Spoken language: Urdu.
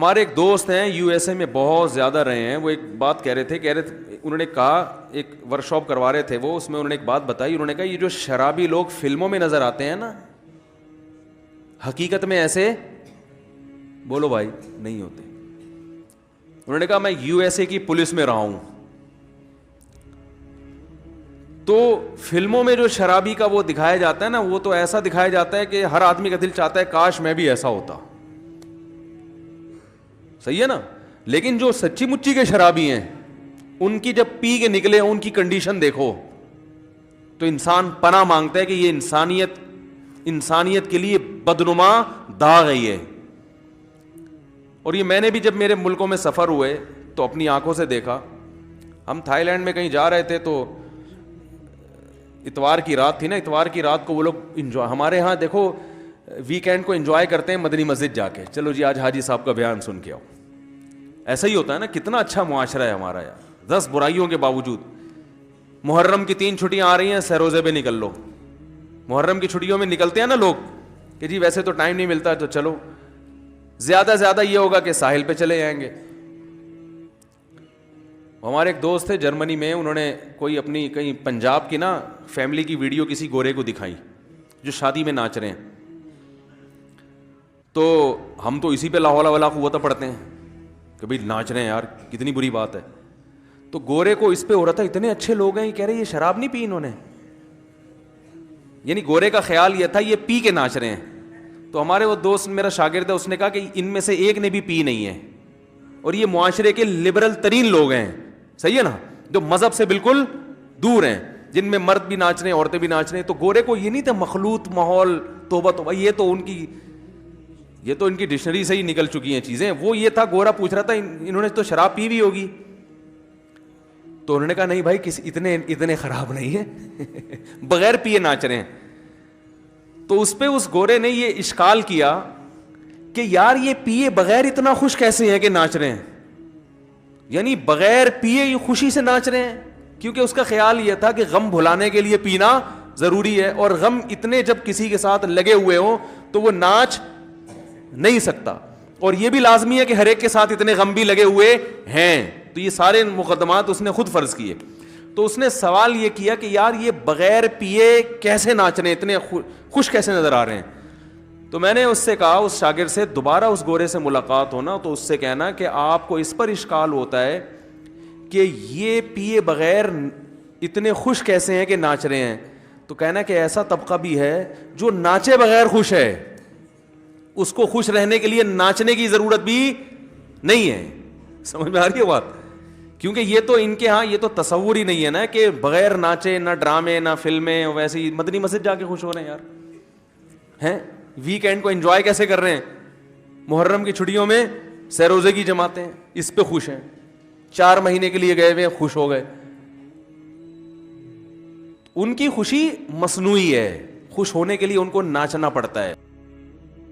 ہمارے ایک دوست ہیں یو ایس اے میں بہت زیادہ رہے ہیں, وہ ایک بات کہہ رہے تھے انہوں نے کہا, ایک ورک شاپ کروا رہے تھے وہ, اس میں انہوں نے ایک بات بتائی. انہوں نے کہا یہ جو شرابی لوگ فلموں میں نظر آتے ہیں نا, حقیقت میں ایسے بولو بھائی نہیں ہوتے. انہوں نے کہا میں یو ایس اے کی پولیس میں رہا ہوں, تو فلموں میں جو شرابی کا وہ دکھایا جاتا ہے نا, وہ تو ایسا دکھایا جاتا ہے کہ ہر آدمی کا دل چاہتا ہے کاش میں بھی ایسا ہوتا. صحیح ہے نا. لیکن جو سچی مچی کے شرابی ہیں, ان کی جب پی کے نکلے ان کی کنڈیشن دیکھو تو انسان پناہ مانگتا ہے کہ یہ انسانیت کے لیے بدنما داغ ہے یہ. اور یہ میں نے بھی جب میرے ملکوں میں سفر ہوئے تو اپنی آنکھوں سے دیکھا. ہم تھائی لینڈ میں کہیں جا رہے تھے تو اتوار کی رات تھی نا, اتوار کی رات کو وہ لوگ انجوائے, ہمارے ہاں دیکھو ویکینڈ کو انجوائے کرتے ہیں مدنی مسجد جا کے, چلو جی آج حاجی صاحب کا بیان سن کے آؤ. ایسا ہی ہوتا ہے نا, کتنا اچھا معاشرہ ہے ہمارا یار, 10 برائیوں کے باوجود. محرم کی 3 چھٹیاں آ رہی ہیں, سروزے پہ نکل لو. محرم کی چھٹیوں میں نکلتے ہیں نا لوگ کہ جی ویسے تو ٹائم نہیں ملتا تو چلو, زیادہ زیادہ یہ ہوگا کہ ساحل پہ چلے جائیں گے. ہمارے ایک دوست تھے جرمنی میں, انہوں نے کوئی اپنی کہیں پنجاب کی نا فیملی کی ویڈیو کسی گورے کو دکھائی جو شادی میں ناچ رہے ہیں. تو ہم تو اسی پہ لا حول ولا قوت پڑھتے ہیں کہ بھائی ناچ رہے ہیں یار, کتنی بری بات ہے. تو گورے کو اس پہ ہو رہا تھا اتنے اچھے لوگ ہیں, یہ کہہ رہے یہ شراب نہیں پی انہوں نے, یعنی گورے کا خیال یہ تھا یہ پی کے ناچ رہے ہیں. تو ہمارے وہ دوست میرا شاگرد ہے, اس نے کہا کہ ان میں سے ایک نے بھی پی نہیں ہے, اور یہ معاشرے کے لبرل ترین لوگ ہیں. صحیح ہے نا, جو مذہب سے بالکل دور ہیں, جن میں مرد بھی ناچ رہے ہیں عورتیں بھی ناچ رہے ہیں. تو گورے کو یہ نہیں تھا مخلوط ماحول, توبہ توبہ, یہ تو ان کی ڈکشنری سے ہی نکل چکی ہیں چیزیں. وہ یہ تھا, گورا پوچھ رہا تھا انہوں نے تو شراب پی بھی ہوگی. تو انہوں نے کہا نہیں بھائی اتنے خراب نہیں ہیں, بغیر پیے ناچ رہے ہیں. تو اس پہ اس گورے نے یہ اشکال کیا کہ یار یہ پیے بغیر اتنا خوش کیسے ہیں کہ ناچ رہے ہیں, یعنی بغیر پیے یہ خوشی سے ناچ رہے ہیں. کیونکہ اس کا خیال یہ تھا کہ غم بھلانے کے لیے پینا ضروری ہے, اور غم اتنے جب کسی کے ساتھ لگے ہوئے ہوں تو وہ ناچ نہیں سکتا. اور یہ بھی لازمی ہے کہ ہر ایک کے ساتھ اتنے غم بھی لگے ہوئے ہیں. تو یہ سارے مقدمات اس نے خود فرض کیے. تو اس نے سوال یہ کیا کہ یار یہ بغیر پیے کیسے ناچ رہے ہیں, اتنے خوش کیسے نظر آ رہے ہیں. تو میں نے اس سے کہا, اس شاگرد سے, دوبارہ اس گورے سے ملاقات ہونا تو اس سے کہنا کہ آپ کو اس پر اشکال ہوتا ہے کہ یہ پیے بغیر اتنے خوش کیسے ہیں کہ ناچ رہے ہیں. تو کہنا کہ ایسا طبقہ بھی ہے جو ناچے بغیر خوش ہے, اس کو خوش رہنے کے لیے ناچنے کی ضرورت بھی نہیں ہے. سمجھ میں آ رہی ہے بات؟ کیونکہ یہ تو ان کے ہاں یہ تو تصور ہی نہیں ہے نا کہ بغیر ناچے نہ ڈرامے نہ فلمیں, ویسے ہی مدنی مسجد جا کے خوش ہو رہے ہیں یار. ہیں ویکینڈ کو انجوائے کیسے کر رہے ہیں, محرم کی چھٹیوں میں سیروزے کی جماعتیں, اس پہ خوش ہیں. 4 مہینے کے لیے گئے ہوئے خوش ہو گئے. ان کی خوشی مصنوعی ہے, خوش ہونے کے لیے ان کو ناچنا پڑتا ہے.